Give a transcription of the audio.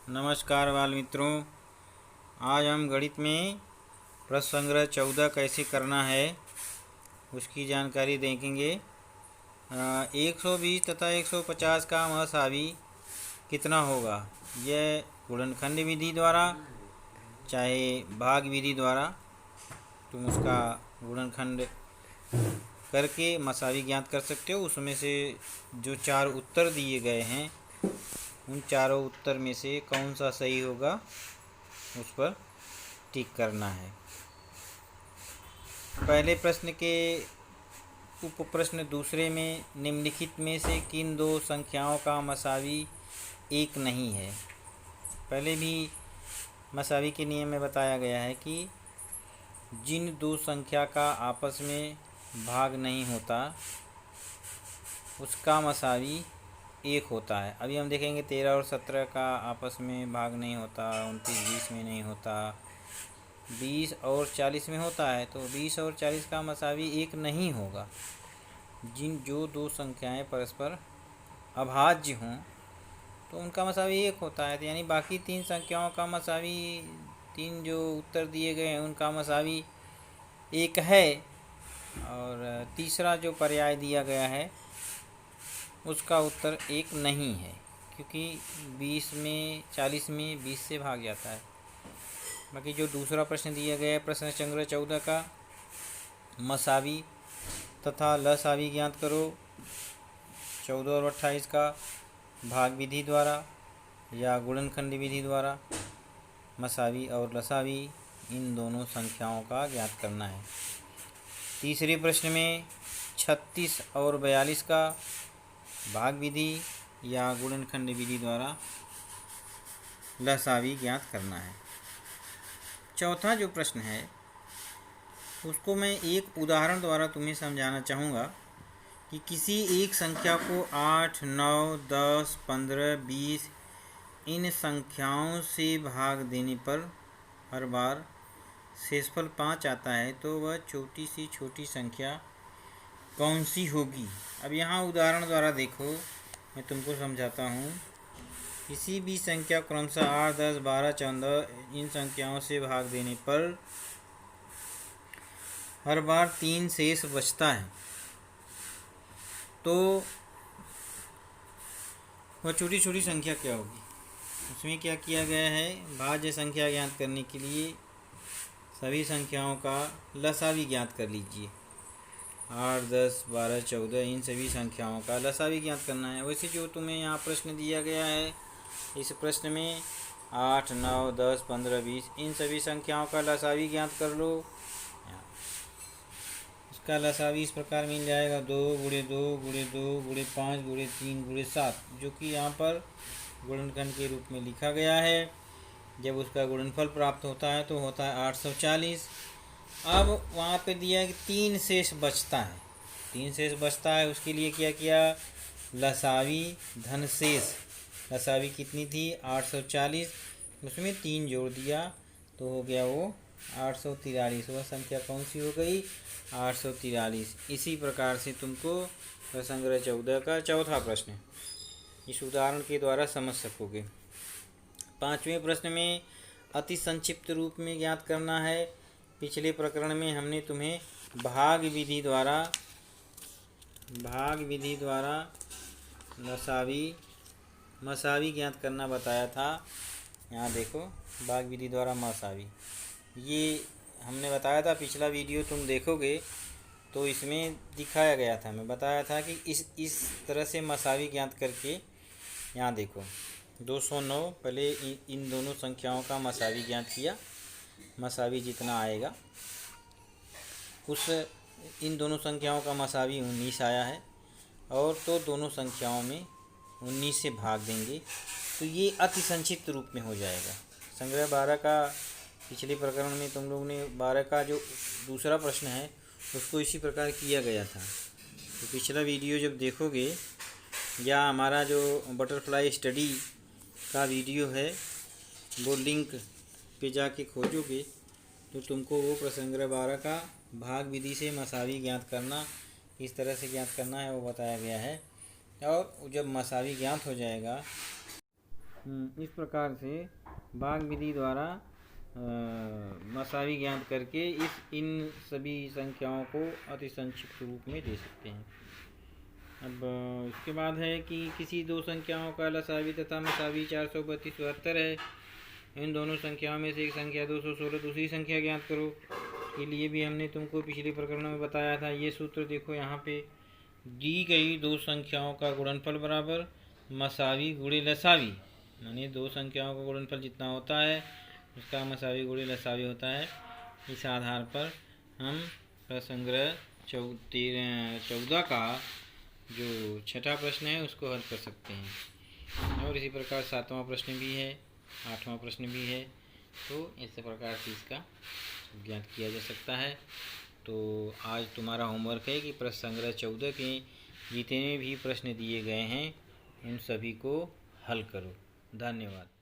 नमस्कार बाल मित्रों, आज हम गणित में प्रश्न संग्रह 14 कैसे करना है उसकी जानकारी देखेंगे। 120 तथा 150 का मसावी कितना होगा? यह गुणनखंड विधि द्वारा चाहे भाग विधि द्वारा तुम उसका गुणनखंड करके मसावी ज्ञात कर सकते हो। उसमें से जो 4 उत्तर दिए गए हैं उन चारों उत्तर में से कौन सा सही होगा उस पर टिक करना है। पहले प्रश्न के उप प्रश्न दूसरे में निम्नलिखित में से किन दो संख्याओं का मसावी एक नहीं है? पहले भी मसावी के नियम में बताया गया है कि जिन दो संख्या का आपस में भाग नहीं होता उसका मसावी एक होता है। अभी हम देखेंगे 13 और 17 का आपस में भाग नहीं होता, 29 20 में नहीं होता, 20 और 40 में होता है। तो 20 और 40 का मसावी एक नहीं होगा। जो दो संख्याएं परस्पर अभाज्य हों तो उनका मसावी एक होता है। तो यानी बाकी 3 संख्याओं का मसावी, 3 जो उत्तर दिए गए हैं उनका मसावी एक है। और तीसरा जो पर्याय दिया गया है उसका उत्तर एक नहीं है, क्योंकि 20 में 40 में 20 से भाग जाता है। बाकी जो दूसरा प्रश्न दिया गया है प्रश्न संग्रह 14 का मसावी तथा लसावी ज्ञात करो। 14 और 28 का भाग विधि द्वारा या गुणनखंड विधि द्वारा मसावी और लसावी इन दोनों संख्याओं का ज्ञात करना है। तीसरे प्रश्न में 36 और 42 का भाग विधि या गुणनखंड विधि द्वारा लसावी ज्ञात करना है। चौथा जो प्रश्न है उसको मैं एक उदाहरण द्वारा तुम्हें समझाना चाहूँगा कि किसी एक संख्या को 8, 9, 10, 15, 20 इन संख्याओं से भाग देने पर हर बार शेषफल 5 आता है, तो वह छोटी से छोटी संख्या कौन सी होगी? अब यहाँ उदाहरण द्वारा देखो, मैं तुमको समझाता हूँ। किसी भी संख्या क्रमशः 8, 10, 12, 14 इन संख्याओं से भाग देने पर हर बार 3 शेष बचता है, तो वह छोटी छोटी संख्या क्या होगी? उसमें क्या किया गया है, भाज्य संख्या ज्ञात करने के लिए सभी संख्याओं का लसावी ज्ञात कर लीजिए। 8, 10, 12, 14 इन सभी संख्याओं का लसावी ज्ञात करना है। वैसे जो तुम्हें यहाँ प्रश्न दिया गया है, इस प्रश्न में 8, 9, 10, 15, 20 इन सभी संख्याओं का लसावी ज्ञात कर लो। इसका लसावी इस प्रकार मिल जाएगा 2 × 2 × 2 × 5 × 3 × 7, जो कि यहाँ पर गुणनखंड के रूप में लिखा गया है। जब उसका गुणनफल प्राप्त होता है तो होता है 840। अब वहाँ पे दिया है कि 3 शेष बचता है। 3 शेष बचता है, उसके लिए क्या किया, लसावी धन शेष। लसावी कितनी थी? 840, उसमें 3 जोड़ दिया तो हो गया वो 843। वह संख्या कौन सी हो गई? 843। इसी प्रकार से तुमको प्रश्न संग्रह 14 का चौथा प्रश्न इस उदाहरण के द्वारा समझ सकोगे। पांचवें प्रश्न में अति संक्षिप्त रूप में ज्ञात करना है। पिछले प्रकरण में हमने तुम्हें भाग विधि द्वारा मसावी ज्ञात करना बताया था। यहाँ देखो, भाग विधि द्वारा मसावी, ये हमने बताया था। पिछला वीडियो तुम देखोगे तो इसमें दिखाया गया था, मैं बताया था कि इस तरह से मसावी ज्ञात करके, यहाँ देखो 209 पहले इन दोनों संख्याओं का मसावी ज्ञात किया। मसावी जितना आएगा इन दोनों संख्याओं का मसावी 19 आया है, और तो दोनों संख्याओं में 19 से भाग देंगे तो ये अति संक्षिप्त रूप में हो जाएगा। संग्रह 12 का पिछले प्रकरण में तुम लोग ने 12 का जो दूसरा प्रश्न है उसको इसी प्रकार किया गया था। तो पिछला वीडियो जब देखोगे या हमारा जो बटरफ्लाई स्टडी का वीडियो है वो लिंक पे जाके खोजोगे तो तुमको वो प्रश्न संग्रह 12 का भाग विधि से मसावी ज्ञात करना, किस तरह से ज्ञात करना है वो बताया गया है। और जब मसावी ज्ञात हो जाएगा, इस प्रकार से भाग विधि द्वारा मसावी ज्ञात करके इन सभी संख्याओं को अति संक्षिप्त रूप में दे सकते हैं। अब इसके बाद है कि किसी दो संख्याओं का लसावी तथा मसावी 432 72 है। इन दोनों संख्याओं में से एक संख्या 216 दूसरी संख्या ज्ञात करो। इसके लिए भी हमने तुमको पिछले प्रकरणों में बताया था। ये सूत्र देखो, यहाँ पे दी गई दो संख्याओं का गुणनफल बराबर मसावी गुणे लसावी, यानी दो संख्याओं का गुणनफल जितना होता है उसका मसावी गुणे लसावी होता है। इस आधार पर हम प्रसंग्रह 14 का जो छठा प्रश्न है उसको हल कर सकते हैं। और इसी प्रकार 7वां प्रश्न भी है, 8वां प्रश्न भी है। तो इस प्रकार से इसका ज्ञात किया जा सकता है। तो आज तुम्हारा होमवर्क है कि प्रश्न संग्रह 14 के जितने भी प्रश्न दिए गए हैं उन सभी को हल करो। धन्यवाद।